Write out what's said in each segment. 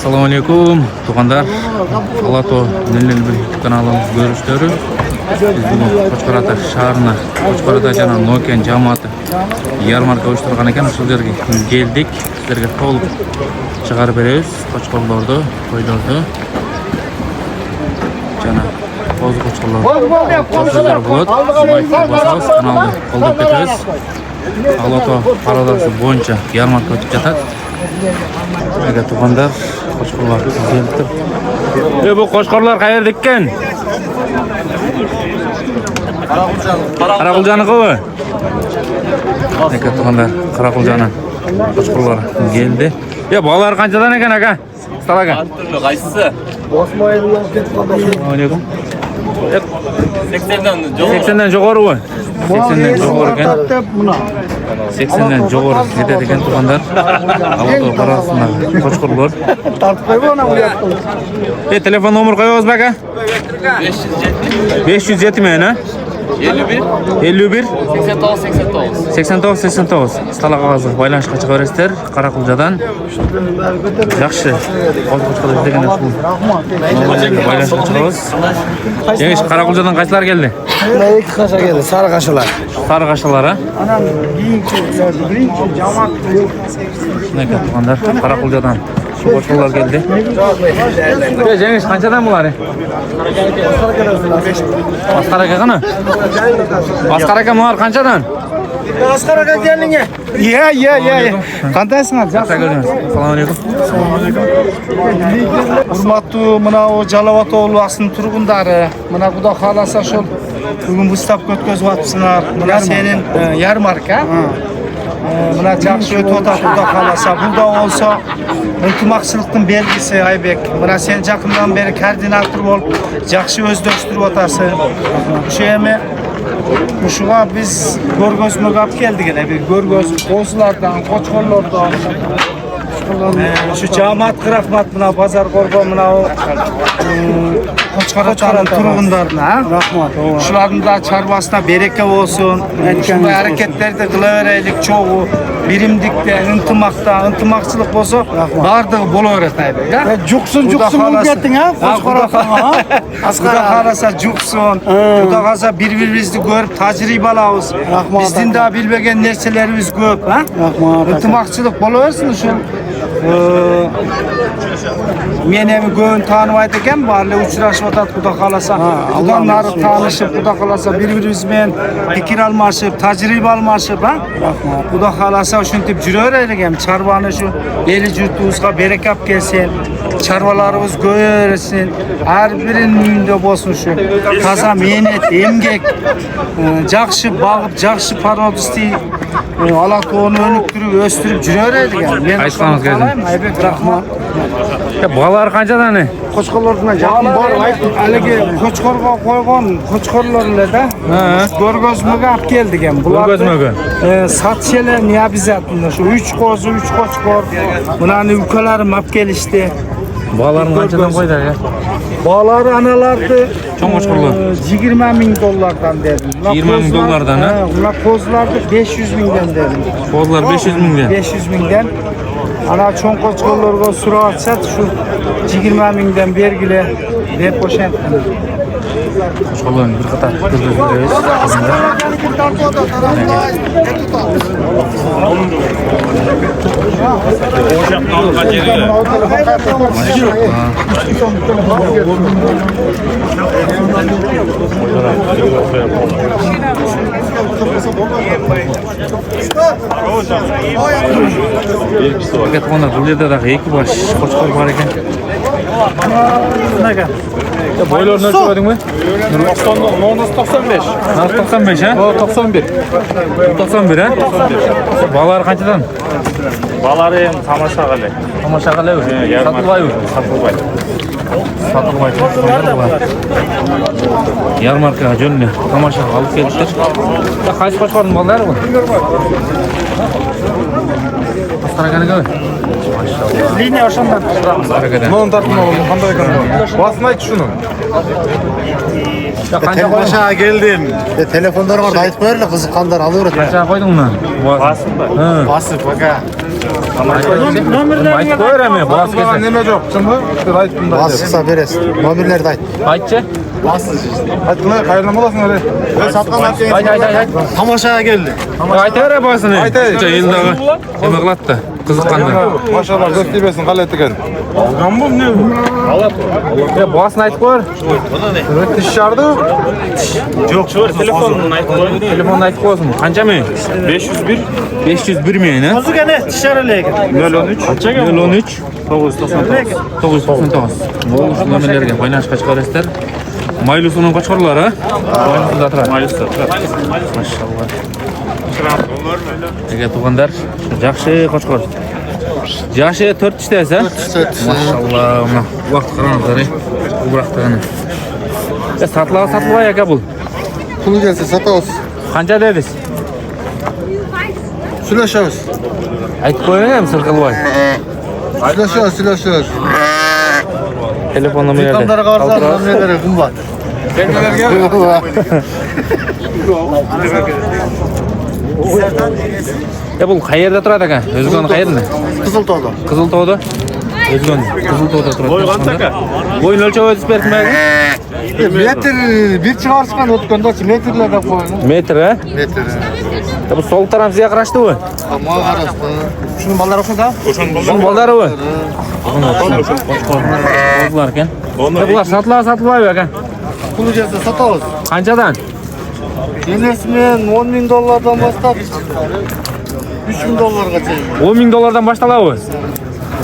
Assalamu alaikum tuğanlar. Alato Nilil bir kanalımız görüşleri. Biz bugün Qo'chqor-Ota shahrina, Qo'chqor-Ota jana Nokian jamoati yarmarka uyushtirgan ekan. Shu yerga keldik. Sizlarga to'liq chiqarib beramiz. Qo'chqorlarni, qo'ylarni. Jana o'z qo'chqorlar. Qo'chqorlar bo'ladi. Bosamiz kanalni qo'llab ketamiz. Alato paradasi bo'yicha yarmarka o'tib ketadi. Aga tuğanlar, qo'chqorlar keldi. Bu qo'chqorlar qayerda ekan? Qaraquljaniki bu. Aka tuğanlar, Qaraquljanı qo'chqorlar keldi. Bolalar qanchadan ekan aka? Stal aka. Qaysisi? Assalomu alaykum. 80dan yuqori bu. 80dan yuqori ekan. 80dan yuqori ketadi ekan tuğanlar. Alato parasida qo'chqorlar. Tartib qo'yib ona bo'lyapti. Telefon nomer qo'yamiz aka? 507 mi ana? 51 89 Stala qog'ozi baylanishga chiqarasizlar. Qaraquljadan yaxshi qo'chqorlar degan shu. Baylanishga chiqamiz. Yangi Qaraquljadan qaysilar keldi? Ikki qasha keldi, sariq qashalar. Sariq qashalar ha? Anam birinchi jamoat Shunday tuğanlar Qaraquljadan shu qo'chqorlar keldi. Yangi qanchadan bular? Asqar aka qani? Asqar aka muar qanchadan? Asqar aka keldinga. Qandaysizlar? Assalomu alaykum. Hurmatli mana o Jalavat oğluasının turgundары. Mana Xudo xolasa şol bugun выставка o'tkazib Mana senin yarmarka. Mana yaxshi o'tib o'tadi Xudo xolasa. Bunda olsa iltimoqchilikning belgisi Aybek. Mana sen yaqindan beri koordinator bo'lib, yaxshi o'zlashtirib o'tasan. O'sha yemi Uşuğa biz Gorgozmo'ga olib keldik. Gorgoz qo'zlardan, qo'chqorlardan. Şu jamoat rahmat buna bozor qo'rg'on buna Qo'chqor-Ota'nın turg'unlarına rahmat. Shularning da chorvasida beraka bo'lsin. Shunday harakatlarda qilaveraylik cho'g'u, birimlikda, intimoqchilik bo'lsa, bardig'i bo'laveradi. Juqsun bo'lib ketding ha? Qo'chqor-Ota. Xudo xolasa juqsun. Xudo xolasa bir-birimizni ko'rib tajribalarimiz. Bizning da bilmagan narsalarimiz ko'p, ha? Rahmat. Intimoqchilik bo'laversin shu. Men ham ko'n tanıydı ekan, barli uchrashib o'tadi Xudo xolasa. Odamlar tanishib, Xudo xolasa bir-birimiz bilan fikr almashib, tajriba almashib, ha? Rahmat. Xudo xolasa shunday yuraveraylik ham, chorvani shu eli yurtimizga baraka olib kelsin. Chorvalarimiz ko'rsin. Har birining uyida bo'lsin shu. Toza mehnat, emgak, yaxshi bag'ib, yaxshi parodisli Alato'ni o'niktirib, o'stirib yuraveraylik ham. Men Aytsangiz kelsin. Aybek rahmat. Bolalar qanchadan? Qo'chqorlardan yaqin bor. Haligi qo'chqorga qo'ygan qo'chqorlarlarda Gorgozmo'ga olib keldik ham. Gorgozmo'ga. Satchelar ne обязательно shu 3 qo'zi, 3 qo'chqor. Bularni ukalarim olib kelishdi. Bolalarni qanchadan qo'ydi aka? Bolalar analarni Cho'ng qo'chqorlar $20,000 dedim. $20,000 ha? Ular qo'zlarni $500,000 dedim. Qo'zlar 500,000 dan. 500,000 Ana cho'ng qo'chqorlarga suratsa shu 20,000 belgili deb qo'shyapti. Qo'chqorlarni bir qator ko'rsatamiz. Fakat ona bu yerda da ekipaj qo'chqor bor ekan. Nega? Boylar ne söyledin? 95. 95 ha? 91. 91 ha? Bolalar qanchadan? Balari ham tomoshabali. Tomoshabali mi? Satılbay. Yarmarka jo'nni tomosha olib kelibdir. Qaysi qo'chqorning bolalari bu? Asqaragaga. Liniya o'shandan. Asqaragadan. Non tartma qanday ekan? Basma ayt shuni. Qancha keldim. Telefonlar var, aytib qo'yarlar, qiziqqanlar olaveradi. Qancha qo'yding uni? Basma. Basib aka. Aytib ko'raman, boğaz Bana kelsa. neme yok. Şimdi bir aytın da. Basıqsa beresiz. Nomerlerdi ayt. Aytchi. Aytın da hayırlı olasın öyle. Satqan Ayt. Tamaşaga keldi. Aytaver boğazını. Aytay. Yılдағы nima qilatdi? Qiziqqandan. Maşallah göz besin qalet ekan. Algan bu ne? Boğazını aytib ko'r. Tiş şardı. Telefonunu aytib qo'ysin. Qanchami? 501. 501 mi ne? Hozir gene tisharalagan. 013. 999. Bu shu nomerlarga foydalanishga chiqarasizlar. Maylusuning qo'chqorlari. Maylusida turadi. Mashallah. Ega tug'andar, yaxshi qo'chqor. Yaxshi 4 tishtasi. Mashallah. Mana vaqt qaranglar. Bu vaqtda satılay aka bu. Pulu gelse satamiz. Qancha dedingiz? Süleşemiz. Aytib qo'ying, sirqilvoy. Süleşemiz. Telefon nomerlari. Kamlara qarasa nomerlere qimmat. Ya bu qayerda turadi aka? O'zgani qayerda? Qiziltog'da. Qiziltog'da. O'zgani Qiziltog'da turadi. Bo'yni bo'yni o'lchab o'tib bermaydi. Metr bir chiqarishgan o'tgandachi metrlar deb qo'ying. Metr a? Metr. Ya bu sol taraf sizga qarashdi u. Ama qarashdi. Shuni bolalar o'qida? Shuni bolalari u. Bozlar ekan. Bular satılay aka. Pulu gelse satamiz. Qanchadan? Enesmen $10,000'dan boshlab $3,000'gacha. $10,000'dan boshtaladi u.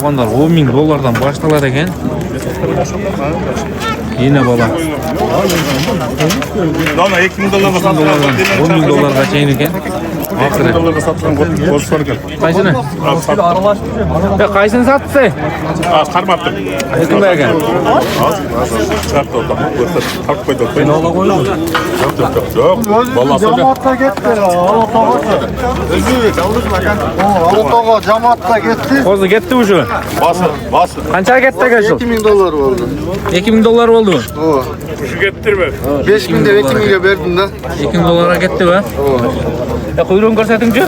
Tuğanlar $10,000'dan boshtaladi ekan. Yine bola. Lan $2,000 satın. $10,000'gacha ekan. Oxiri. Satın. Boşver gel. Qaysini? Ya qaysini satdisi? Qarmaptım. Aytma ekan. Şart oldu. Tak koydu. Ben ola koydum. Yok. Vallahi Cemaatla gitti. Özü çalışmagan. Alatoğa cemaatla gitti. Hozir ketdi u shu. Basın. Qancha ketdi aka shu? $2,000 oldu. $2,000 oldu. O. Şu getirme. 5.000'de 2.000'e verdim de. $2,000'a ketdi va. Ya quyruğunu ko'rsatingchi.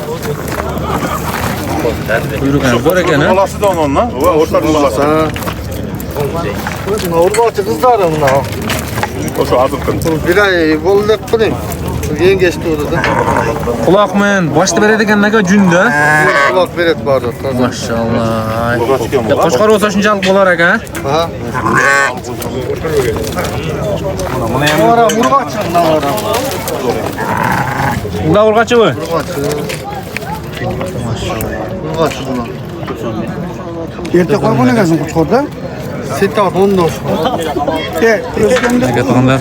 Quyruğu bor ekan ha. Olası da onunla. Ortadan olası. Urg'ochi qizlar buna. O şu azıkkın. Bir ay bo'ldi qiling. Yengeçti orada. Quloqmen, boshda beradi ekan aka junda. Quloq beradi barda. Mashallah. Ya qo'chqor bo'lsa shunchalik bo'lar aka. Ha. Mana urg'ochi navara. Ular urg'ochi bu. Urg'ochi buna. Erta qo'ygan ekansan qo'chqorda? Setat 19. Aka tug'anlar.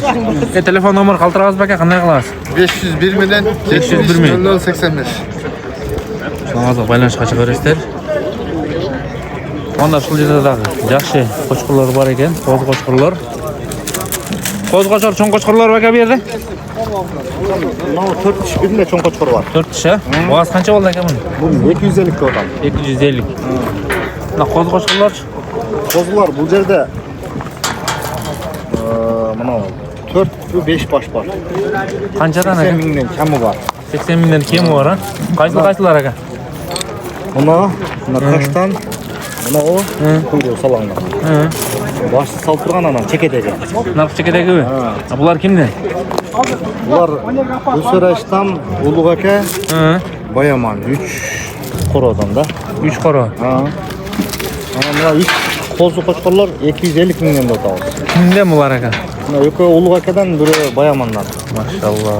Telefon nomer qaltirasiz aka, qanday qilasiz? 501 bilan 501 mi? 0085. Hozir baylanishga chiqarasizlar. Onda shu yerdagi yaxshi qo'chqorlar bor ekan, qo'z qo'chqorlar. Qo'z qo'chqor, cho'ng qo'chqorlar aka bu yerda? Mana 4 kishi birla cho'ng qo'chqor bor. 4 kishi. Boğaz qancha bo'ldi aka buni? Bu 250 kg. 250. Mana qo'z qo'chqorlar Qo'zlar bu yerda mana 4 va 5 bosh bor. qanchadan 80 aka? mingdan kami bor. 80 mingdan kemi bor ha? Qaysilar aka? Mana toshdan mana o quyruq solangan. Boshni solib turgan ana chekadagi. Narx chekadagi bu. Bular kimdan? Bular O'sirashdan Ulug' aka, Boyaman 3 qorodan da. 3 qora. Ha. Mana 3 qo'zi qo'chqorlar 250 mingdan sotamiz. Kimdan bular aka? Mana yo'q Ulug' akadan biri Boyamandan. Mashallah.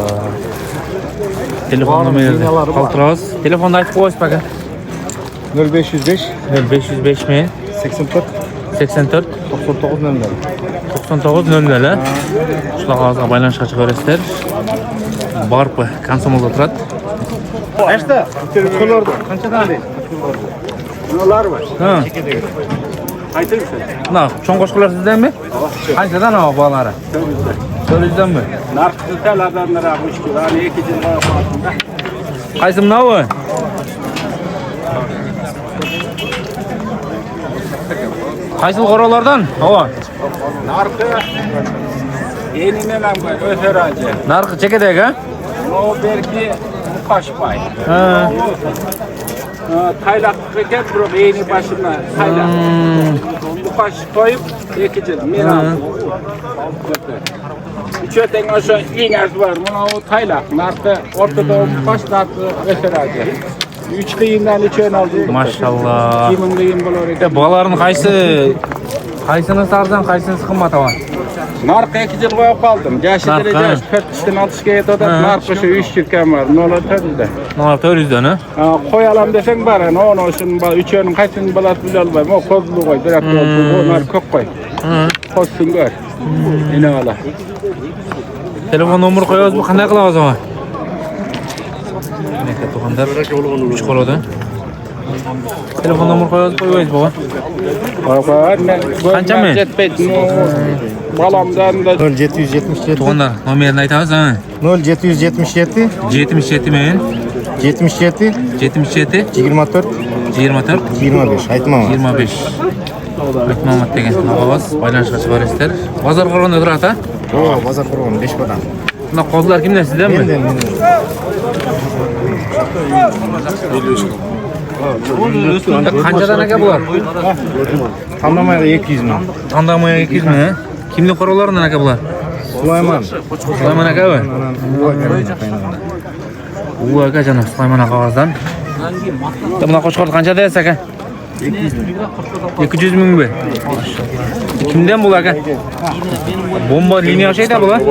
Telefon nomerini qaltirasiz. Telefonni aytib qo'yasiz aka. 0505 505 mi? 84 84 99 00. 99 00. Shular hozir baylanishga chiqarasizlar. Barpa Komsomolda turadi. Nechta? Qo'llarda qanchadan deydi? Yo'larmi? Ha. Na, cho'ng qo'chqorlar sizdanmi? Qanchadan o bolalari? 400 mi? Narxı taladan rahmiş ki. Yani 2 lira yapmasında. Qaysi manavi? Qaysi qoralardan? Havo. Narxı yeniden öter acı. Narxi chekadagi ha? O belki kaç pay. Ha. Taylaklık eken bro beyni başına taylak. Bu baş koyup ekeceğiz. Miral. Üç öten aşağı iğnez var. Buna o taylak. Nartı ortada o baş nartı veteracı. Üç kıyımdan üç ön aldı. Maşallah. Kimin kıyım bulur. De balaların kaysını sarsan kaysını kımmata var. Narkı 2 yıl koyup kaldım. Yaşı Narkı, derece ha. 4'ten 60'a yedi da narkı şu 3 yılken var. Ne olur tabii de. Ne var 400'den ha? Koyalım desen bari. Ne onu olsun. Üç önün kaçını balat bile almayayım. O kozlu koy. Direkt onlar kök koy. Kozsun gör. Yine valla. Telefon numara koyuyoruz mu? Qanday qilamiz o zaman? Ne to'g'anlar? 3 qoladi. Telefon numara qo'yamiz baba. Qanchami? Balamdan da 0777 To'g'anlar nomerini aytamiz ha. 0777 77 men 77 77 24 24 25 aytmam. 25. Ahmad degan ovoz baylanishga chiqarasizlar. Bozor qo'rg'onda turadi ha? O, bozor qurgan 5 bodan. Buna qozlar kimdan sizdanmi? Menden. Qanchadan aka bular? Tanlamayda 200 ming. Tandamaya 200 mi? Kimning qo'roqlaridan aka bular? Sulayman. Sulaymon akami? U aka janob Sulaymon aka ovozdan. Buna qo'shqor qancha deysiz aka? 200 ming mi? Kimdan bu aka? Bomba liniya o'xshaydi bular?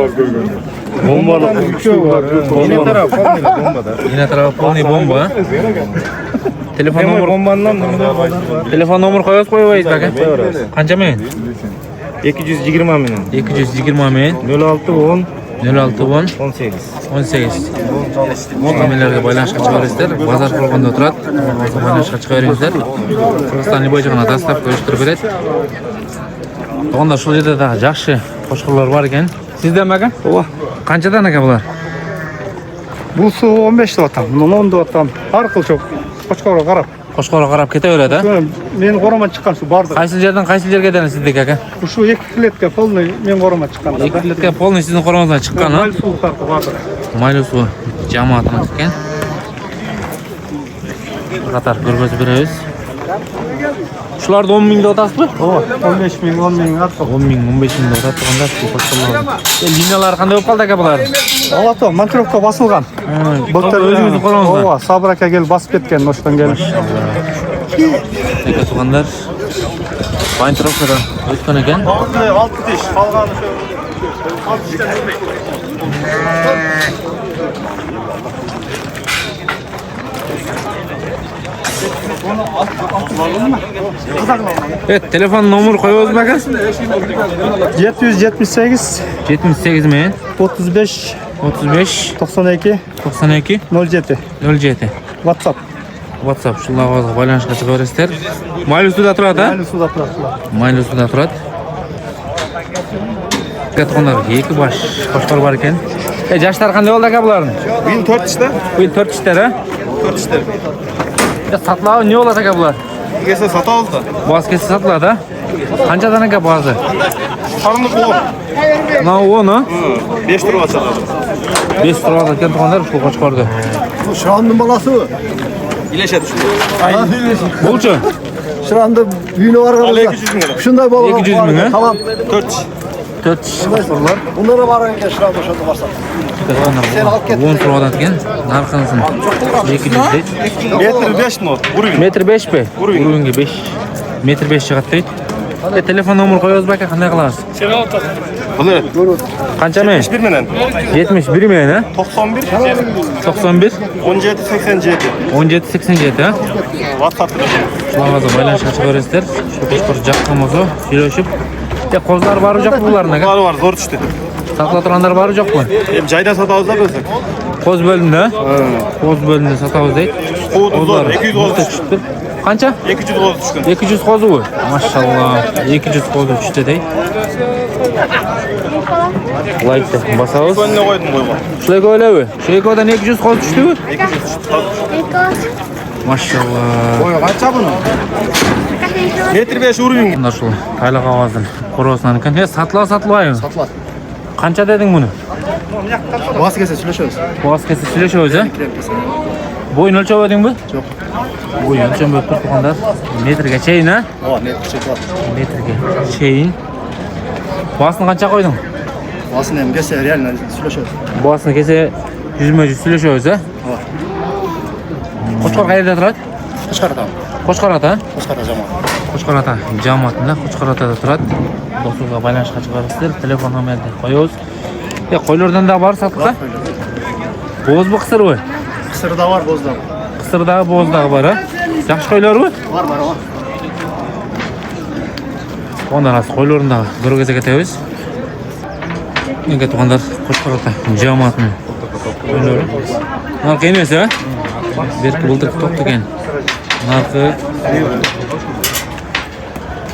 Bombalı üçü var. Yine taraf bombada. Yine tarafı polniy bomba. Telefon nomeri Bombandan numara var. telefon nomeri qo'yasiz aka? Qancha men? 220 ming. 220 men 06 10 06 10 18. 18. Familiyalarga baylanishga chiqaringizlar. Bozor qo'rg'onda turadi. Baylanishga chiqaringizlar. Qirg'izistonlik bo'yicha dastlab ko'rishtirib beradi. To'g'anda shu yerda yaxshi qo'shqorlar bor ekan. Sizdanmi aka? Qanchadan aka bular? Bu su 15 liradan, bunun 10 liradan. Har xil çok. Qo'chqorga qarab. Qo'shqorga qarab ketaveradi. Men qo'raman chiqqan su bordi. Qaysi yerdan qaysi yerga ketadi sizdek aka? Shu 2 kletka polniy men qo'raman chiqqan. 2 litrga polniy sizning qo'rg'oningizdan chiqqan, ha? Mayli suv farqi bordi. Mayli suv jamoatini chiqqan. Qatar ko'rgazib beramiz. Shularda 10 mingda o'tasizmi? 15 ming, 10 ming artib. 10 ming, 15 mingda o'tadi turganda bu qo'shqorlar. Liniyalar qanday bo'lib qoldi aka bular? Alato, markirovka bosilgan. Былтыр o'zingizning qo'rg'oningizdan. Ova, Sabr aka kelib bosib ketgan, o'shdan kelib. Aka turganlar Bayntirovkadan o'tgan ekan. 6 tish, qolgani shu. 6 tishdan Evet, telefon nomeri qo'yamiz aka? 778 78 men 35 35 92 92 07 07. WhatsApp. WhatsApp shu lavozimga baylanishga chiqaverasizlar. Mayli suvda turadi, ha? Mayli suvda turadi. Mayli suvda turadi. Katxonlar iki bosh qo'shqor bor ekan. Yoshlar qanday bo'ldi aka bularning? Bu yil 4 ishda. Bu 4 ishlar, ha? 4 ishda. Satlavi ne bo'ladi aka bular? Egasi sotamiz da. Boz kelsa sotiladi, ha? Qanchadan aka bozi? Qarnı 10. Mana o'ni 5 lira açalım. 5 so'rab ekan to'g'onlar shu qo'shqorda. Şuranın balası mı? İleşe düştü. Bo'lchi. Şuranda büyüğünü var Al arasında. 200 bin lira. Şunday balık 200 bin ha? Tamam. 4. 4 qo'shqorlar. Bunlara var önce şurada şurada varsa. To'g'onlar 10 so'rab ekan. Narxini 200 deydi. Metr 5 not. Vurun. Metr 5 mi? Urunga 5. Metr 5 chiqadi deydi. Telefon nomeri qo'yamiz aka, qanday qilasiz? Bunu. Qancha men? 71 menen. 71 men, ha? 91 91 17 87. 17 87, ha? WhatsApp'ta. Lavozim baylanishga chiqaverasizlar. Shu qo'shqor jaqmamozo, kelishib. Qozlar bor yo'q bularning aka? Var var zor düştü. Saqlab turganlar bor yo'qmi? Hep cayda satamiz da bilsek. Qo'z bo'limda, qo'z bo'limda sotamiz deydi. Qo'z zor 200 qo'z düştü. Qancha? 200 qo'z düştü. 200 qo'z u. Maşallah. 200 qo'z tushdi deydi. Laytda basamiz. Önüne koydum koyma. Shular o'ylaymi? Shu ekodan 200 qo'z tushdimi? Maşallah. Boyu kaça bunu? Metr 5 vurun. Bunlar shu tayla qog'ozdan qo'rg'osdan ekan. Satlaymi? Satlar. Qancha deding buni? Bas kese çalışıyoruz. Boz kelsa silasho'z, ha? Boyun ölçüp ödün mü? Yok. Boyun ölçüp öptük tuğanlar. Metrege çeyin ha? Aa ne çıkar. Metrege çeyin. Basını kança koydun? Aslında hem gelse realne süleşiyor. Basını kese 100 süleşiyoruz ha? Koçkar qayerda turadi? Çıkartam. Qo'chqorata? Çıkaracağım. Qo'chqorata jamoatida Qo'chqoratada turadi. Do'stlarga baylanishga chiqarasizlar, telefon nomerini qo'yamiz. Qo'ylardan da bor satqiqa? Bo'z bu qisir bu. Kısırda var bozda. Qisirdagi bo'zdagi bor ha? Yaxshi qo'ylar bu? Var var var. Ondan qo'ylardan bir gaza ketamiz. Nega tuğanlar Qo'chqorata jamoatning qo'ylari. Narxi emas ha? Berki buldir to'q ekan. Narxi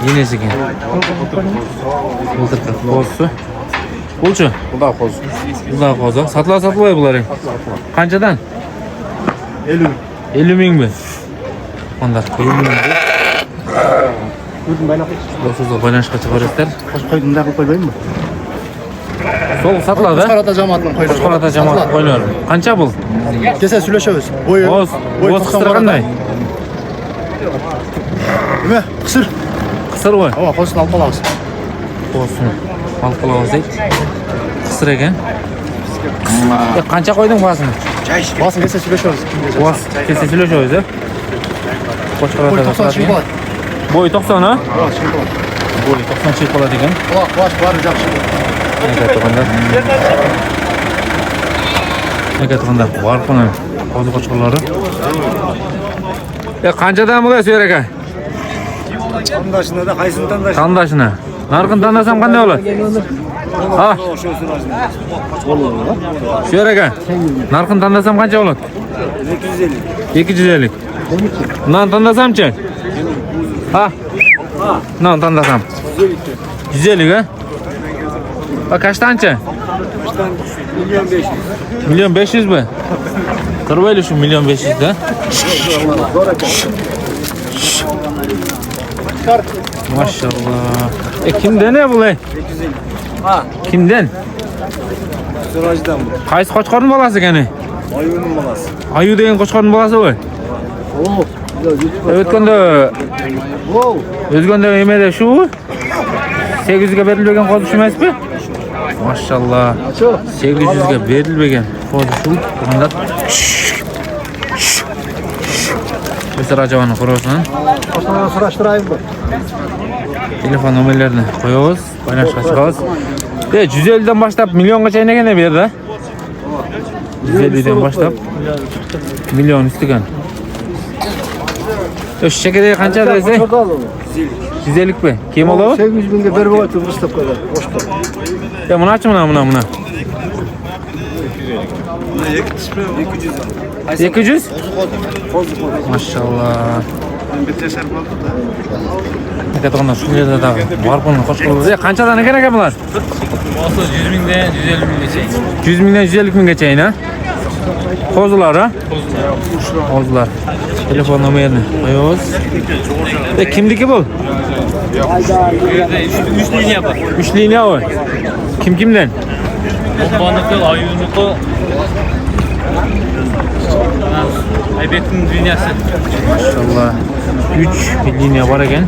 yenesi ekan. Buldir qo'zsi. Bo'lchi? Bundan qo'z. Bular qo'zi. Satılay bular. Qanchadan? 50 mingmi? Onlar 50 ming. Do'stlar balanishga chiqarasizlar. Koydum da koymayayım mı? Sol satıladi. Çıkarata cemaatın koydu. Qo'chqorata jamoat qo'ylar. Qancha bu? Gelse süleşiyoruz. Boyu. Bo'z qisir qanday? Değil mi? Kısır. Qisir bu. Ama koysun alpalarız. Qo'sni. Alqilawozdik. Qisir ekan. Qancha qo'yding basini? Basın gelse süleşiyoruz. Bas kese süleşiyoruz ha. Boy Qo'chqorata 90 şey var. Boy 90 ha? Var şey var. Boy 90 şey bo'ladi ekan. Baş varacak şey. Nega tuğanda var buni qo'zi qo'chqorlari. Qanchadan bo'ladi So'yar aka? Tandaşında da kaysın tandaş. Qandashini. Narxini tanlasam qanday bo'ladi? Ha. So'yar aka. Narxini tanlasam qancha bo'ladi? 250. 250. Bundan tanlasamchi? Ha. Bundan tanlasam. 150 ha? Ha kaçtancha? Milyon 500 mi? Kırbaylı şu milyon 500 de. Maşallah. Kimden ne bu lan? Kimden? Sıracıdan mı? Qaysi qo'chqorning bolasi gani? Ayu'nun balası. Ayu degan qo'chqorning bolasi bu. O'tganda yemada shu 800 ga berilgan qo'zi shu emasmi? Maşallah. 800 ga berilgan qo'zi shu. Bundan Mesela acaba koruyorsun. Osman'a sıraştırayım mı? Telefon numarlarını koyuyoruz. Paylaşığa çıkıyoruz. 150'den başlayıp milyongacha oynagan bu yerda. 150'den başlayıp milyon üstügen. Şu şekilde kança dese? 150 mi? Kim olur? 800 bin de berbe var tüm ıslık kadar. Boşta. Ya bunu aç buna. 200? Maşallah. Ne kadar onlar şu yerde daha var bunun hoş olur. Ya kançadan ne kadar bunlar? 100 mingden 150 minggacha. 100 mingden 150 minggacha ha? Qo'zilar ha? Qo'zilar. Telefon nomerini qo'yamiz. Kimniki bu? Bu yerda 3 liniya bor. 3 liniya bu. Kimden? Bombaniki, Ayuniki, Aybekning liniyasi. Maşallah. 3 liniya var ekan.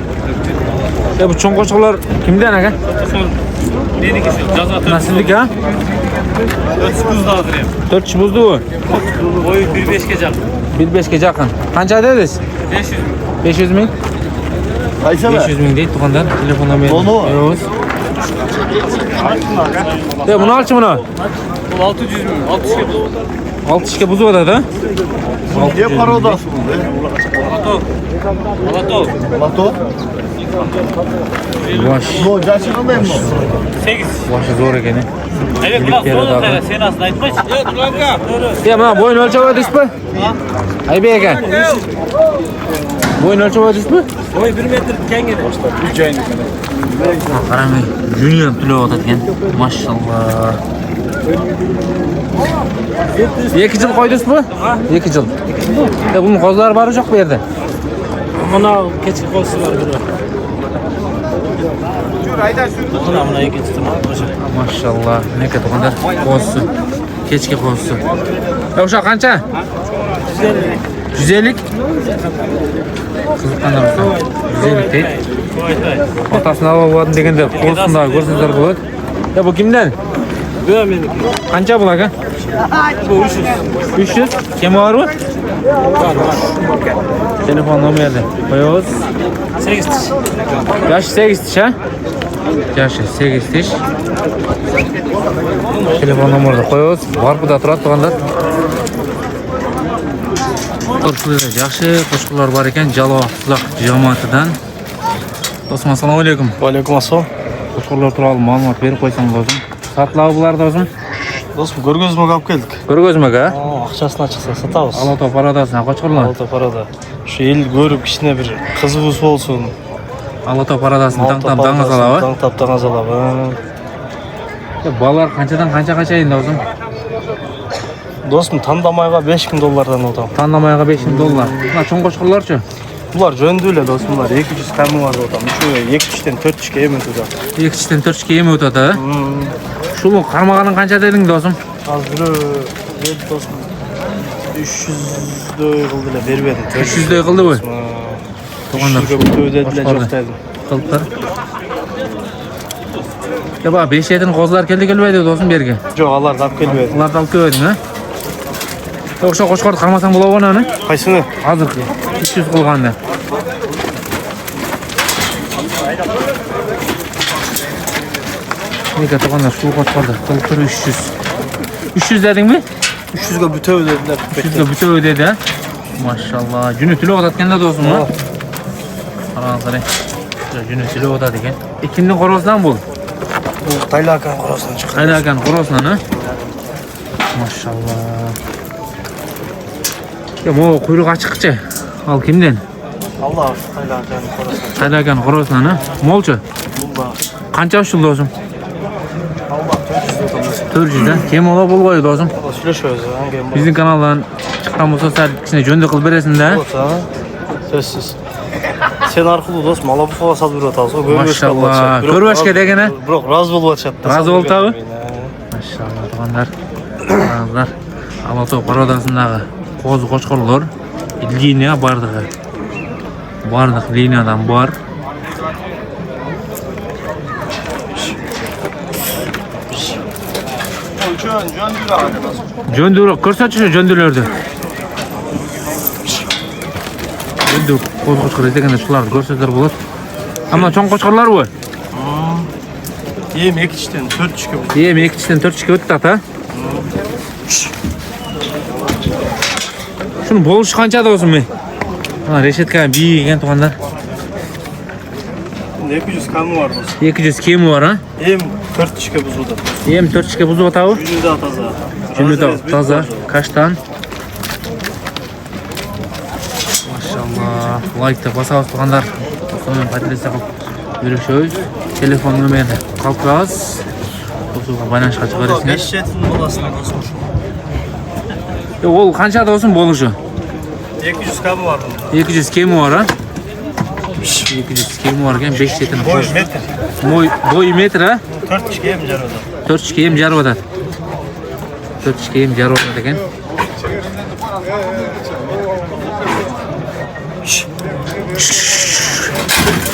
Bu cho'ng qo'shiqlar kimdan aka? Meniki shu, Jazot. Nasıllik ha? 4 buzda hozir ham. 4 buzdu bu. Boyu 1.5 ga yaqin. 1.5 ga yaqin. Qancha dedingiz? 500 ming. 500 ming. Ayşe mi? 500 ming deydi tuğanlar. Telefon nomerini Dolu. qo'yamiz. Bunu alçı bunu. Bu 600 ming, 60 ga bu. 6 ishga buzib o'tadi ha? Niye para odası bu? Alato. Lato. Bosh. Bu gerçekten mi? 8. Boshi zo'r ekan. Evet, ulan sonra qara, sen aslında aytmaç. Ulanka. Ya mana bo'yin o'lchab o'tdingizmi? Aybek aka. Bo'yin o'lchab o'tdingizmi? Boy 1 metr keng edi. Qaramay, junior tulab o'tadigan. Maşallah. 2 yil qo'ydingizmi? 2 yil. Bunun qo'zlari bor yo'q bu yerda? Mana kechki qo'si bor buni. Mana ikkinchi turma. Maşallah. Ne kadar qo'zi. Kechki qo'zi. O'sha qancha? 150. Kızıkkanlar olsa 150 deydi. Atasını alıp degende qo'lsunda ko'rsatsizlar bo'ladi. Ya bu kimden? Qancha bu aka? Bu 300. 300? Kim var mı? Telefon nomeri qo'yamiz. 8 tish. Yoshi 8 tish ha? Yoshi 8 tish. Telefon nomerini qo'yamiz. Barpuda turadi tuğanlar. Qo'shqillar yaxshi qo'shqillar bor ekan. Jalol Quloq jamoatidan. Do'stlar, assalomu alaykum. Va alaykum assalom. Qo'shqillar turali ma'lumot berib qo'ysam lozim. Satlar bular lozim. Do'stim, ko'rgazmaga olib keldik. Ko'rgazmaga? Ақшасына chiqsa sotamiz. Aloto paradasini qo'shqillar. Aloto parada. Shu el ko'rib kichkina bir qiziquvsi bo'lsin. Aloto paradasini tang-tang dangaz alaba. Tang-tang dangaz alaba. Bolalar qanchadan qancha endi o'zim? Do'stim, tandamayga $5000 otam. Tanlamayga $5000. Mana cho'ng qo'shqillarchi? Bular jönдөйле do'stimlar, 200 kamı var otam. Shu 2-dan 4 yem o'tadi. 2-dan 4 yem o'tadi. Shu qarmag'aning qancha deding do'stim? Hozir dedi do'stim 300 doy qildilar, berberdim. 300 doy qildi bu. To'g'anlar ödediler yo'q dedim. Qilibdir. Ya bak 5 yetin qo'zlar kelmaydi do'stim berga. Yo'q, ular olib kelmedi. Ularni olib kelmading, ha? O'sha qo'shqorni qarmasang bo'laveradi. Qaysini? Hozirgi 300 qilganda. Nega to'g'anlar shu qo'shqorda qilib 300. 300 dedingmi? 300 ga bütöv dediler. 300 ga bütöv dedi, ha? Maşallah. Juni tili o'tayotganda do'stim, ha? Qarang. Juni tili o'tadi ekan. Ikkinning qorosidan bu. Bu Taylakan qorosidan chiqqan. Taylakan qorosidan, ha? Maşallah. Ya bu quyruq ochiqchi. Al kimdan? Allah Taylakan qorosidan. Taylakan qorosidan, ha? Molchi. Bunda. Qancha ushul do'stim? Allah 400 otamız. 400 dan. Kim ola bo'lmaydi do'stim? Shular o'zi, hangam bor. Bizning kanaldan chiqqan bo'lsa, sal kichkina jo'nda qilib berasizda. Bo'lsa, so'zsiz. Sen arqali do'stim, Alabukova satib o'tasiz. Maşallah. Ko'rvashga degani? Biroq rozi bo'lyapti. Rozi bo'ltami? Maşallah, to'g'anlar. To'g'anlar. Aloto paradasindagi qo'zi qo'shqorlar liniya bardigi. Bardiq liniyadan bor. Jöndur, ko'rsatchi shu jöndirlarni. Jöndur qo'zi qo'shqor deganda shularni ko'rsatlar bo'ladi. Ammo cho'ng qo'shqorlar bu. Yem 2-dan 4 ga. Yem 2-dan 4 ga o'tdi, ha? Shuni bo'lishi qancha do'stim men? Ha, reshetka biyigan to'g'anlar. 200 kamı var do'stim. 200 kemi var, ha? Yem 4 ga buzildi. Yem 4 ga buzib o'tadi. Günüde toza. Günüde toza. Kaçtan? Maşallah. Like'da basabız to'g'anlar. Sonra podpis qilib yurishimiz. Telefon nomerini qoldiramiz. O'zingizga balanshga chiqaringlar. 5 yetin bolasına do'stim. Ol qancha do'stim bo'lishi? 200 kamı var bunda. 200 kemi var, ha? 200 kemi var ekan, 5 yetin. Boy metr. Boy metr, ha? 4 ga yem jarada. 4 km jar o'tadi. 4 km jar o'tadi ekan.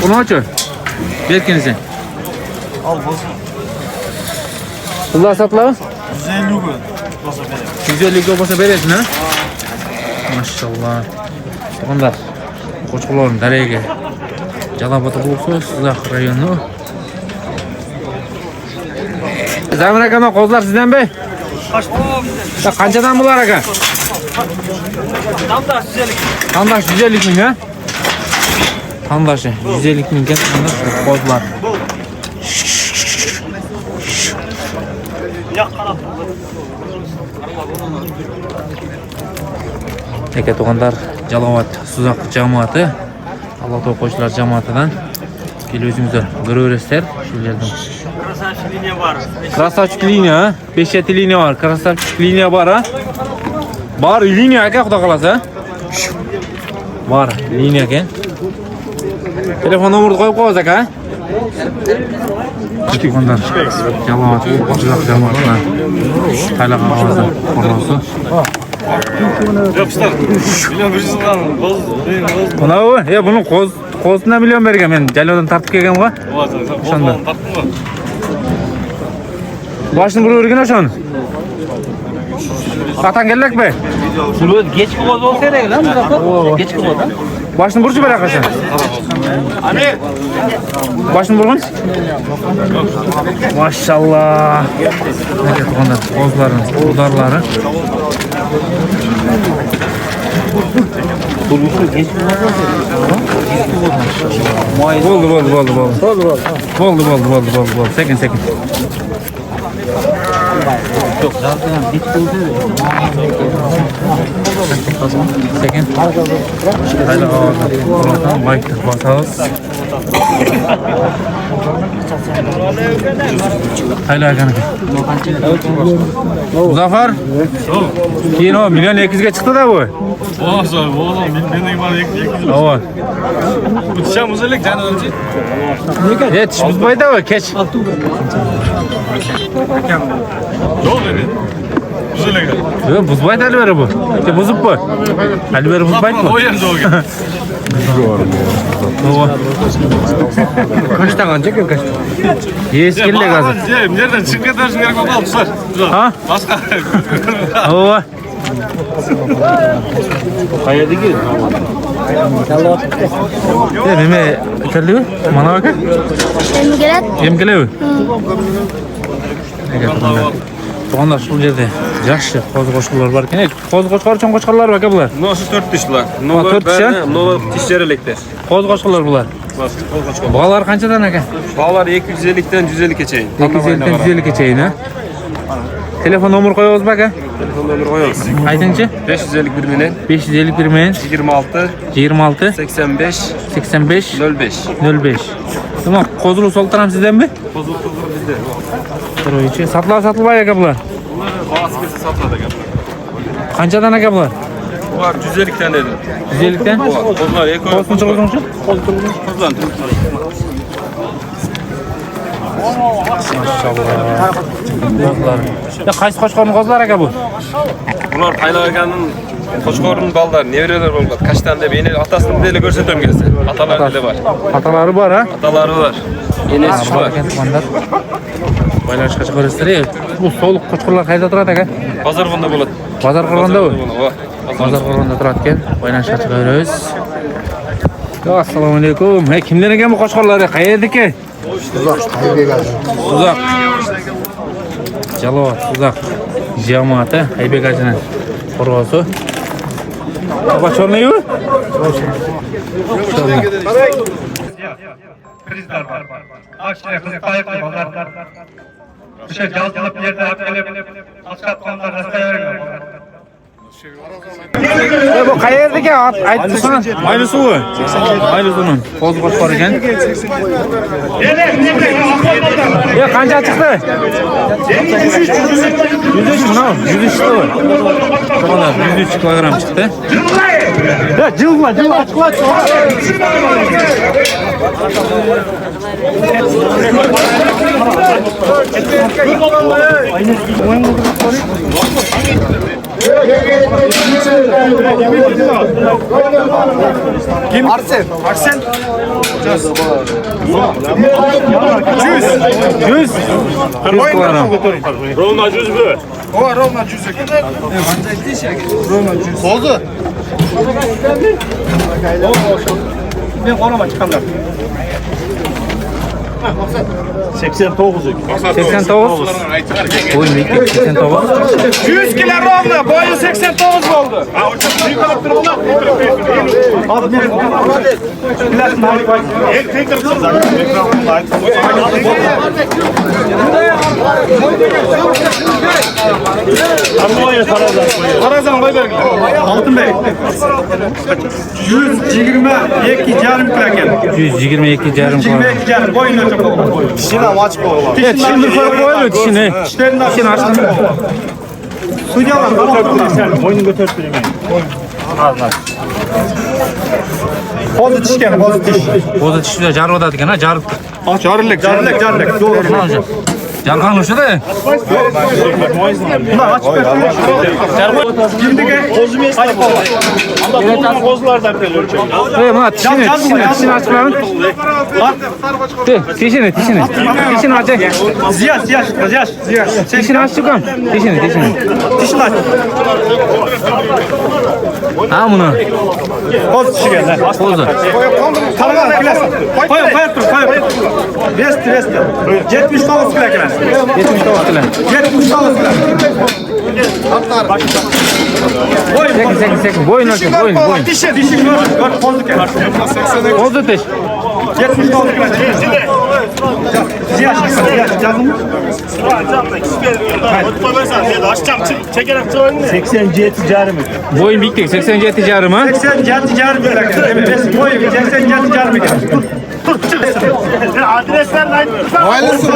Unachi. Berkinsen. Al bozma. Pullar satlar? 150 ga. Boza berem. 150 ga bo'lsa berasizmi? Maşallah. Bunlar qo'shqorlarning daraga Jalobot bo'lsa, Sizlar rayoni. Zamir aka, qo'zlar sizdanmi? Qanchadan bular aka? Tandash 150 ming, ha? Tandash 150 ming ekan, qo'zlar. Aka to'g'anlar, Jalobot Suzaq jamoati, Aloto qo'shlar jamoatidan kelishingizlar. Ko'raverasizlar, shu yerdan. Krasavchik liniya, 5 yeti liniya var. Krasavchik liniya var, ha? Var liniya aka, xudo xolasa. Var liniya ekan. Telefon nomerini qo'yib qo'yasiz aka. To'g'anlar, Jalobot qo'shlar jamoatidan Taylaqa ovozi qurmosi. Buna o, ya bunun kozuna milyon bergen men. Jalyodan tartıp kelgen go. Ошондо. Başını vurup örgün oşonu. Atan gelek be. Geçki koz olsa gerek lan bu. Geçki koz. Başını vurcu bırak aşağı. Başını vurgun. Maşallah. Ne tuğanlar, kozların, udarları. Oldu. Sekin. Yok zaten hiç buldu. Sekin. Haydi ağırdan mayıktır basağız. Haydi Hakan. Muzaffer. Keyin o milyon 200'ge çıktı da bu. Oğlum ben de var ek. Ava. Uçacağım uzaylık canı önce. Yetiş buzbayda o keç. Yok beni. Uzaylık. Yok buzbayda alveri bu. İşte buzup bu. Alveri buzbayda bu. O yerde o gibi. Kaçtan ancak yok kaç. Yeskille gazı. Nereden çıkıyor dersin gerek oldu almışlar. Ha? Başka. Ava. Hayırlı gün. Meme terliyor. Mana bakın. Em geliyor. Tuğanlar şu yerde yaxşı qoz qoşqalar var ekan. Qoz qoşqar uchun qoşqarlar var bular. Nosu 4 dişler. Ha, 4 diş, ha? Nova dişlerilekler. Qoz qoşqalar bular. Bağlar qanchadan ekan? Bağlar 250'den 150 keçeyin. 250'den 150 keçeyin ha. Telefon nomeri qo'yamiz aka. Telefon nomeri qo'yamiz. Aytingchi? 551 bilan 551 men 26 85 85 05. 05. Tamam, qo'zg'u soltiram sizdanmi? Qo'zg'u bizde. Quruvchi. Satılmay aka bular. Bağası kese satmadı aka. Qanchadan aka bular? Var 150'den dedi. 150'den? Qozlar eko. Qo'zg'uncha qo'zg'uncha? Qozlar. Qozlar. Ya qaysi qo'shqorning qozlari aka bu? Bular qaylaganın Qo'shqorning baldar, nevreler bo'lgan. Qashdan deb yeni atasini dele ko'rsatam kelsa. Atalar dele var. Atalari bor ha? Atalari var. Enesi shu var. Baylashga chiqarasizlar. Bu so'liq qo'chqorlar qayerda turadi aka? Bozor bunda bo'ladi. Bozor Qo'rg'onda bu. Bozor Bozor Qo'rg'onda turadi ekan. Baylashga chiqaramiz. Assalomu alaykum. Hey, kimlar ekan bu qo'chqorlar? Qayerdaki? Uzaq. Jalovat, Uzaq. Jamoati Aybek ajini qo'rg'osi. Bachornayu? Krizler var. Akşaya kızı kayıklı bunlar. Düşe cazılıp yerine gelip asgatkanlar hastaya veriyor. Bu qayerdaki? Aytsana. Maylisuvi. Maylisuvi. Qo'z qo'shqor ekan. Ya qancha chiqdi? 103 mana 103 chiqdi. Mana 103 kilogram chiqdi. Ya jilma chiqma. Kim? Arsen. 100 kilogram. Ровно 100 mü? O ровно 100. Ровно 100. Oldu. Ben konuma çıkanlar. 89. 89. Boyun 89. 100 kilo ровно. Boyu 89 oldu. Parazan koy vergiler. Altın Bey. 122 yarım kilo. 122 yarım kilogram. 122 yarım. Boyun ölçek oldu. Dişini ama açık oğlum. Ya dişini koyuyor dişini. Dişlerini açtın. Suyyalar tamam. Boynunu götürsün. Kozu dişken, kozu diş. Ko'zi tishida jar o'tadi ekan, jar. Jarlik. Doğru. Cankan hoşu da. Hey Murat, dişini açmayalım. Dişini aç. Ziyad. Dişini aç çıkalım. Dişini aç. Ha bunu. Koz dişi geldi. Kozu. Kalma kilas. Koy. Vesti. 79 kilo kilas. 79 kilo. 79 kilo. Sekin. Boyun ölçün. Dişi gör. Kozu gel. Kozu diş. 79 kilo. Ziyad. Canım. 80 C ticari mi? Boyun büyük değil. 80 ticari mi? 80 ticari mi? Evet. Boy 80 ticari mi? Adresler lan. Ailesi.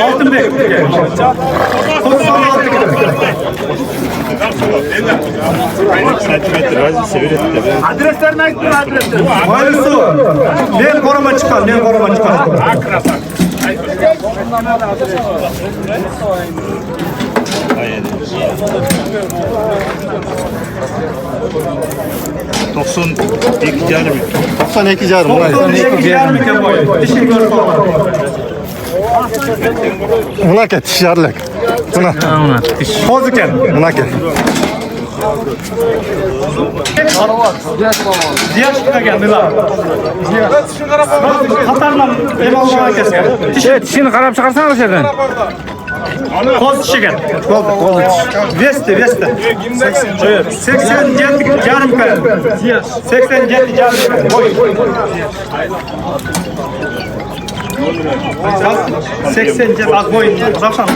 Altın bek. Adresler ne? Ailesi. Ne koruma çıkar? İki cari mi? 92 cari mi? Buna ke tijarlık. Buna. Diş. Buna ke. Ziyad geldi lan. Katarla eyvallah kesken. Dişini karab çıkarsana dışarıdan. Koz dişi gel. Koz diş. Vesti. 87 yarım kare. 87 yarım kare. Boy. 87 az boy. Tavşan.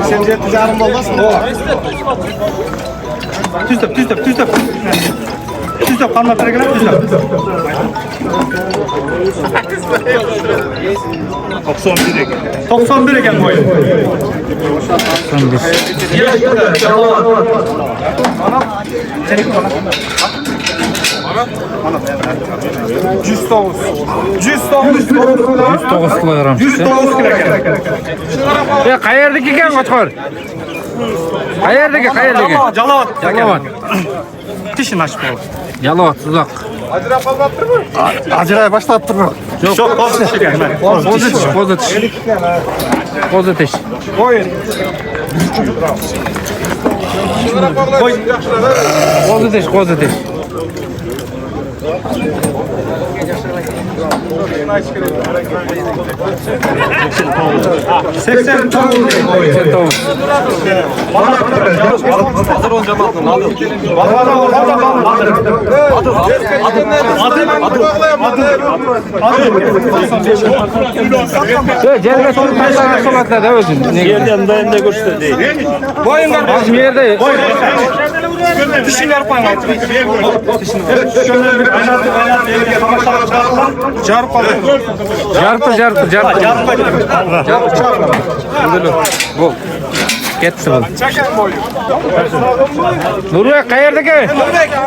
87 cari olmaz mı? Tüstüp. Tüstüp kalma bire girer. Tüstüp. 91'e gel boy. 91. Dokuz kilogram. 109 kilo gel. Ya qayerdeki ekan qo'chqor? Qayerdeki? Jalavat. Dişini aç bol. Yalovat, uzak. Acıraya başlattır mı? Çok koz dişi gel. Kozu diş. Boyun. Kozu diş. Seksen tavuk. Hazır olunca mı aldın? Aldın. Cerbe taşlar solatlar da özün. Yerden de ne göster değil. Boyun kardeşim. Az yerde. Dişini yarpan. Şöyle bir aynadı elge kamaşlar çarpılan. Jarpı. Bu. Ketdi bu. Nurbek qayerdeki?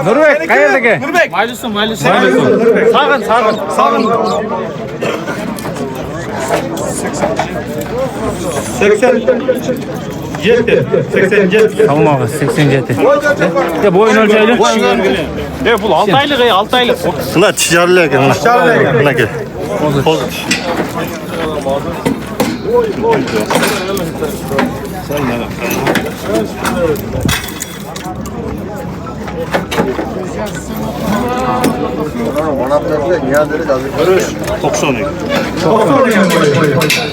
Nurbek qayerdeki? Maylusun. Sağın. 87. Tamam abi 87. Ya boyun ölçeyle. Bu 6 aylık ya 6 aylık. Buna tijarlık. Buna ke.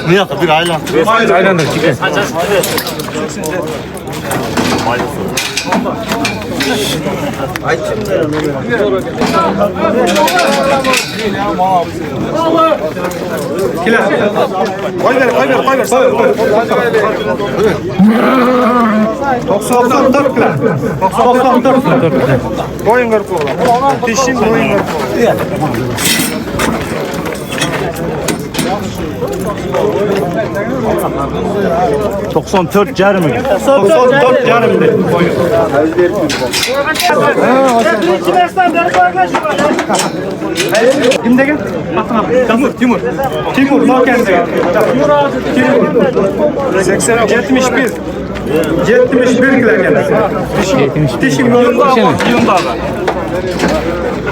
Niye bir aylan? Aylandır çıkın. Koy ver. 94 kilo. 94 kilo. Boyun kırıklı olan. Dişin boyun kırıklı olan. 94 yarım. 94 yarım dedi. Kim degen? Timur. Timur, Noken degen. Timur. 80, 71. 71 kilo kendisi. Dişim boyunda ama yunda da.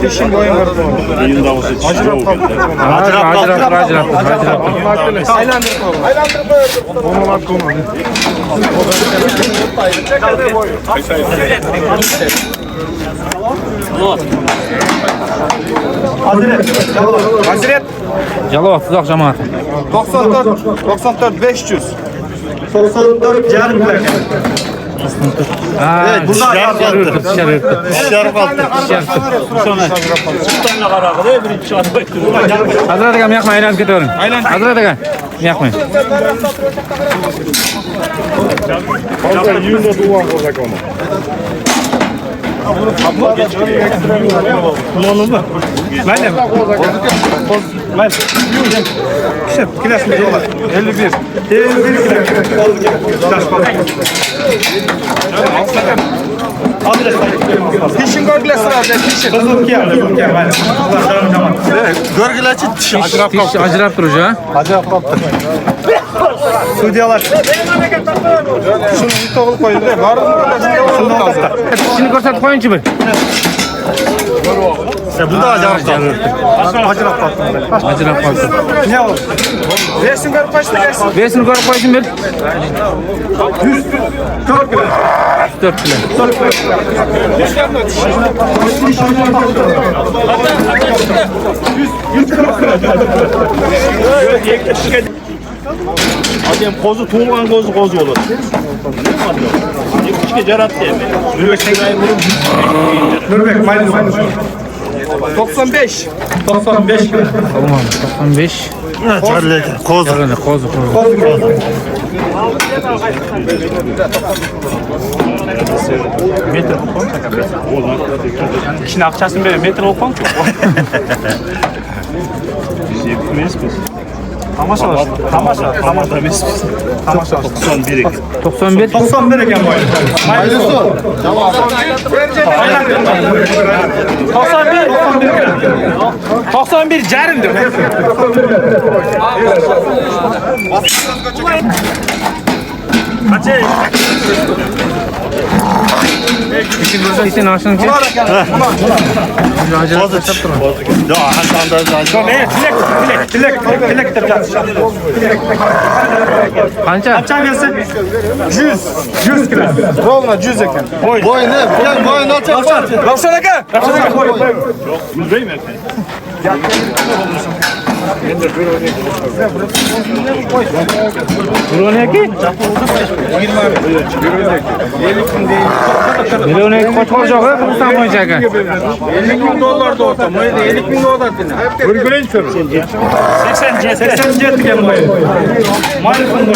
Dişim boyun var. Yunda olsa çişi oldu. Acırap. Aylandırıp oldu. Onu var konu. Hazret. Yalovat tuzak cemaati. 94 500. 94 yarım plaka. Evet, dışarı yırttı. Hazret agam yakma aylanıp ketaverin. Hazret agam yakmayın. Yunda duvan olacak onu. Kullanılır mı? Ben de mi? Ben. İşte kilosu dolar. 51. 51 kilo. Adres. Dişin görgülesi var. Dişin. Kızıl kıyar. Görgüleçi dişi. Diş acırap durucu ha. Sudiyalar. Şunu bir toğul koyun değil mi? Var mı? Şunu kapta. Şimdi ko'rsatib qo'yingchi bir. Bunda acayip kaldı. Acırap kapta. Acırap qolsin. Ne oldu? Versin görüp kaçtı versin. Besini ko'rib qo'ysin bir. 4 kilo. 4 kilo. Adem kozu tuğulgan kozu olur. Küçük cerat diye mi? Nurbek maylı. 95. 95 kilo. Tamam 95. Charlie kozu. Yarın kozu. İçine akçasını böyle metre okun ki. Biz yapmayız biz. Tamaşa var. Tamaşa. Son biri. 91. 91 eken boyu. Maylısı. 91 carındır. Kaçı? İşin aşını çek. Kozu çiş. Ya Hasan'da Ne? Dilek de biraz. Qancha? Kaça gelsin? 100 kilo. Rovna 100 eken. boy ne? Boy ne olacak? Ravşan aka. Milyoneki? Milyoneki kaç olacak ha? Kırgızistan boyunca aka. 50.000 dolar da orta. Mayda 50.000 dolar dine. Örgüleyin söyle. 87 eken boyu. Maydasın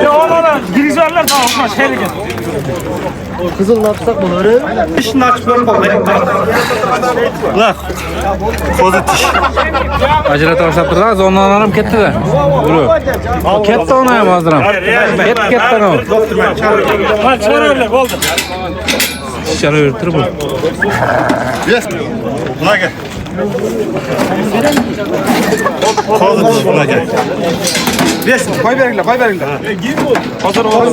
ya ona girizlerler daha olmaz. Her gün. Kızıl napsak mı öyle? İş nakçıları kolayım. Lan. Kozu tiş. Ajratib olsa turdi, ondan aram ketdi da. Buru. Ketdi ona ham hozir ham. Ketdi ona. Ha çağırırlar oldu. Dışarı yurtur bu. Yes. Buna gel. Kozu tiş buna gel. Versin, koy verirler. Hazır oldu.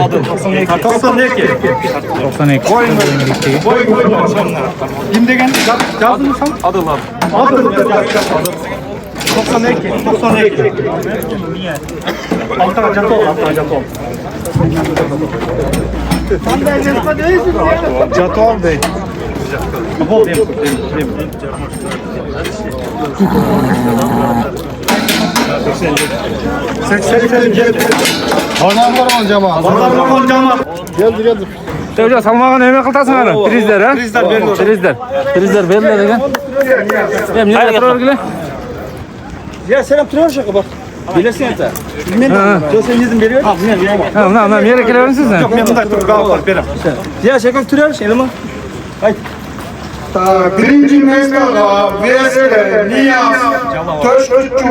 Adım. 92. 92. Koyun. Kim degen? Yazdın mı sen? Adım. 92. Altta acatı ol. Catı ol bey. Bol diyeyim. Hornan cemaat. Geldi. Sevcan salmağın emek kıltasın hala. Prizler ha? Prizler belli degan. Hem nereye turargile? Ya selam turuyor şaka bak. Bilesin ente. Ha. Sen yüzün veriyor. Ha, Tamam, nereye gelebilirsin sen? Yok, ben bundan dur, galiba benim. ya şaka turuyor şey mi? Birinci Mezgala, Veske, Niyaz, Töşküçü,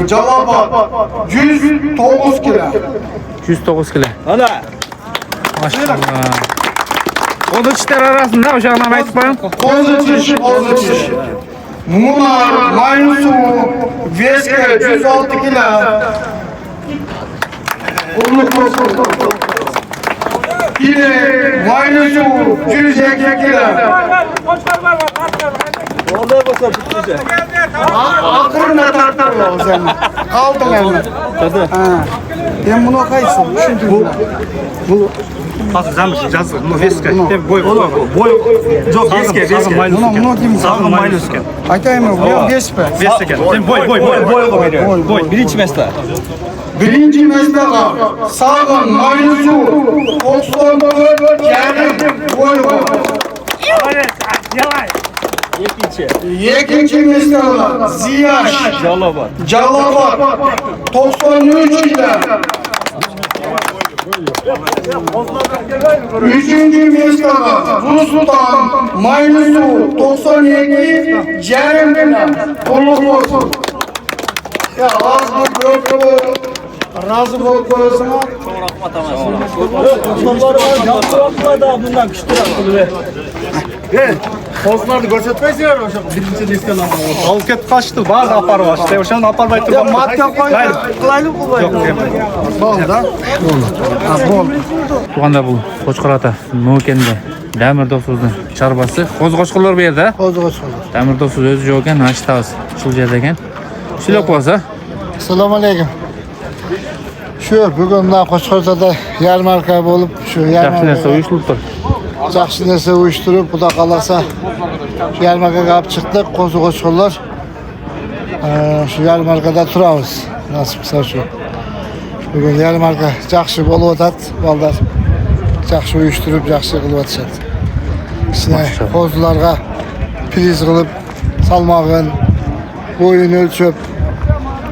Calabat, 109 kilo. 109 kilo. Ana. Maşallah. O da çitler arasında uşağına aytıp koyun. Pozitif. Munar, Maynusu, Veske, 106 kilo. Ulluk olsun. Yine Maynusu, 102 kilo. Akırına tartarlar o zaman. Kaldın evine. Tadı. Ben bunu kaysın. Bu. Bak zamış yazı. Bu veske. Boy. Çok veske. Bunu kim? Sağın mayluske. Aytayım mı? Bu vespe. Veske. Boy. Birinci mesle. Birinci mesleğe sağın maynusu 94 kerim boy var. İkinci mesleğe Ziyaş Calabat 93 kilo. Üçüncü mesleğe Ruslu'dan maynusu 92 kerim kilo. Olsun. Ya az bu gördü. Razı bol koyasına. Pozlarını görsetmeysin ya hocam. Birinci listeler. Alket kaçtı. Bazı apar var. İşte hocam apar var. Ya madde koyayım. Kolaylı kolaylı. Bol da. Bol. Tuğanda bu Qo'chqor-ota Nokenda Damir Do'stuzning charbasi. Qo'zg'ochqorlar bu yerda. Qo'zg'ochqorlar. Damir Do'stuz o'zi yo'q ekan, Nashtavs shu yerda ekan. Shular bo'lsa, Assalomu alaykum. Shu bugun Qo'chqor-otada yarmarka bo'lib, shu yaxshi narsa uyushtirib. yaxshi narsa uyushtirib, xudo qalasa shu yarmarkaga olib chiqdik, qo'zg'ochqorlar. Shu yarmarkada turamiz. Nasib qilsa shu. Bugun yarmarka yaxshi bo'lib o'tadi, bolalar. Yaxshi uyushtirib, yaxshi qilib o'tishadi. Ishni qo'zlarga priz qilib, salmog'in, bo'yini o'lchab,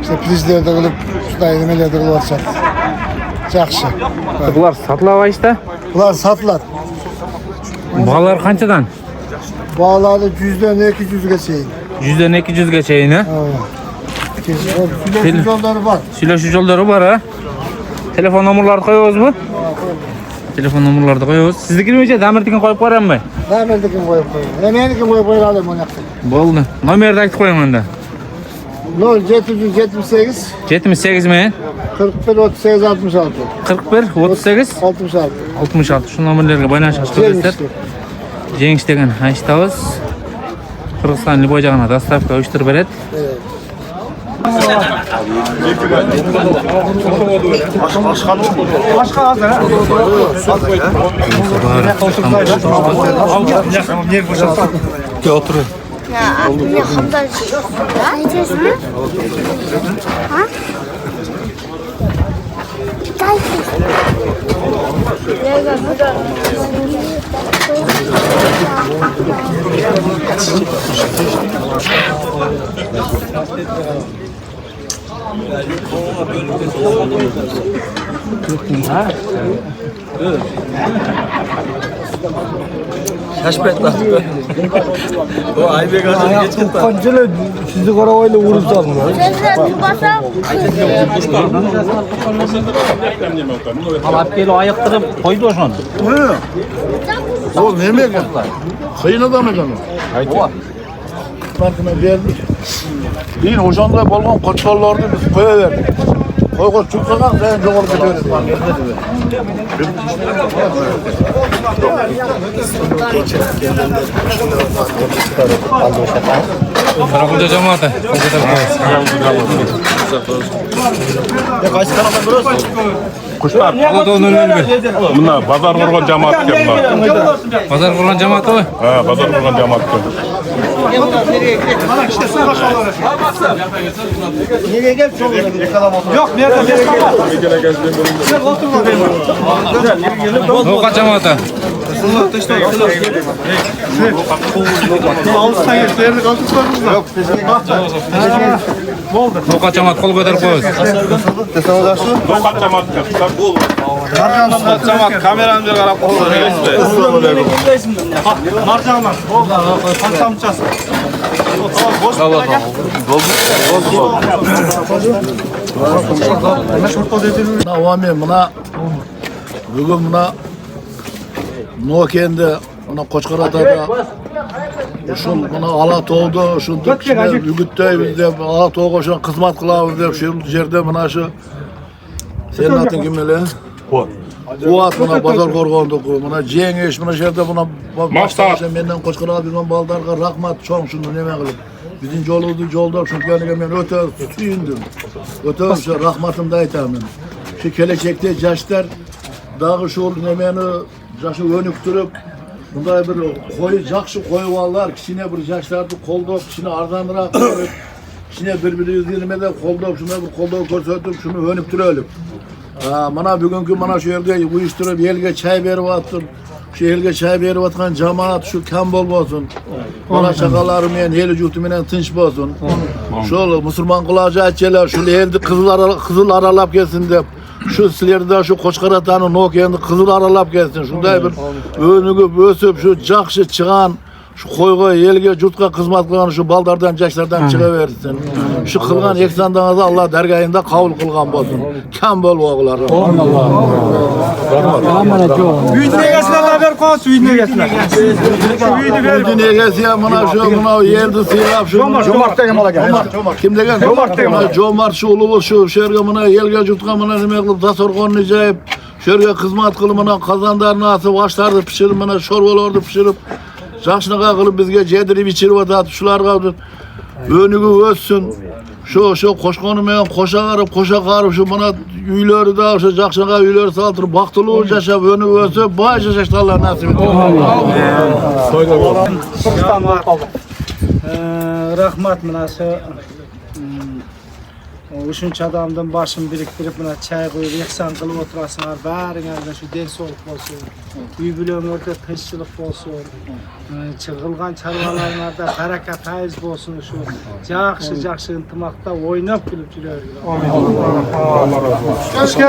işte prizlerdə qılıb, şunday nimələrdə qılıb atacaq. Yaxşı. Bular sotilyapti. Bular satılır. Bolalar qanchadan? Bağları 100'den 200'e çeyin. 100dan 200gacha yini. Süleşi yolları var. Süleşish yo'llari bor ha. Telefon nomerlarini qo'yamiz bu. Telefon nomerlarini qo'yamiz. Sizniki necha? Damirnikin qo'yib qo'yamanmi? Damirnikin qo'yib qo'ying. Menikin qo'yib qo'yalım onu yoqda. Bo'ldi. Nomerni aytib qo'ying unda. 0778 78 mi? 41 38 66. 41 38 66. 66. Shu nomerlarga байлanish qilinglar. Jengish degan hashtag Qirg'iziston Libojag'ini dostavka uyushtirib beradi. Başka az ha. Oturun. Ya abi yakında gideceğiz mi? Ha? Gel. Şaşpet lan. O Aybek Hacı geçti. Kancılı sizi karavayla vurup salın. Alap gel ayıktırıp koydu o şunu. O ne mi kan? Kıyın adamı kan. Farkına geldik. Değil hocamda bolgan koçlarlarını biz koyuverdik. Koy çıksalar sen doğru gidiyoruz. Qaraqulda jamoati. Ya kaç kanaldan görüyorsun? Kuşlar. Bunlar pazar kurgan cemaat ekan bunlar. Pazar qurgan jamoati mi? Ha, pazar kurgan cemaat ekan. Nereye gel çok Yok nerede bir kapat. No'qa jamoati. Ağustan yaşlarını kaldırmadınız mı? Yok. Nokat cemaat kol koyup koyuz. Cemaat kameramda qarab qo'ydi. Marjana. Qantamchasi. Bugün buna Noken'de buna Koçkaratada uşul buna Alatoğ'da uşul Ügüt'te bizde Alatoğ'a şu hizmet kılavuz dep şu yerde buna şu senin adın kim öyle? Kuat buna bazar korgonduk buna Cengiz buna şerde buna başta menden Koçkarada bilmem baldarga rahmat çoğun şunu neme kılıp bizim yolda şu yani men öte suyundum. Öte şu rahmatımda aytamın. Şu kelekekte yaşlar dağı şu nemeni jaşı önük durup bunday bir koyu jakşı koyu vallar kişine bir yaşlardı koldop kişine ardanırak koyup kişine birbiri yüzlerine koldop şuna bir koldop korsötüp şunu önük duralım. Mana bugünkü mana şu yerde uyuşturup elge çay berip attım. Şu elge çay berip atkan cemaat şu kam bol bolsun. Bana şakalarım yani heli juhtumenen tınç bolsun. Şu Müslüman kulağı açıyorlar şu elde kızıl aralap gelsin dep. Şu silerde şu Koçkaratanın Noken'de kızıl aralap gelsin. Şunday bir önügü ösüp şu jakşı çıkan şu koyga elge jutka hizmet kılgan şu baldardan yaşlardan çıkıversin. Şu kılgan eksandanızı Allah dergahında kabul kılgan bolsun. Kam bol oğullar. Uydu negesine haber koysun, uydu negesine. Uydu negesi ya buna şu buna yeldi sıyap şu. Jomart degen bala gel. Kim degen? Jomart şu ulubuz şu şerge buna elge jutka buna nime kılıp dasorgon nicayip şerge hizmet kılımına kazandarını asıp açlardı pişirip buna şorbalardı pişirip Jaşnaga kılıp bizge cedirip içirip atıp şular kaldı. Önügü össün. Şu koşkonu men koşa karıp şu bana üyleri de şu jaşnaga üyleri saltırıp baktılı yaşap önügü össüp bay yaşaşlarlar nasip etsin. Rahmat mana şu Uşunç adamdan başını biriktirip buna çay koyup ihsan kılıp oturasınlar. Bäriňizde şu den soğuk bolsun. Uy bilemörde tinççilik bolsun. Çığılgan çarvalarlarda baraka faiz bolsun şu. Jakşı ıntymakda oýnap gülüp jürer. Allah razı olsun.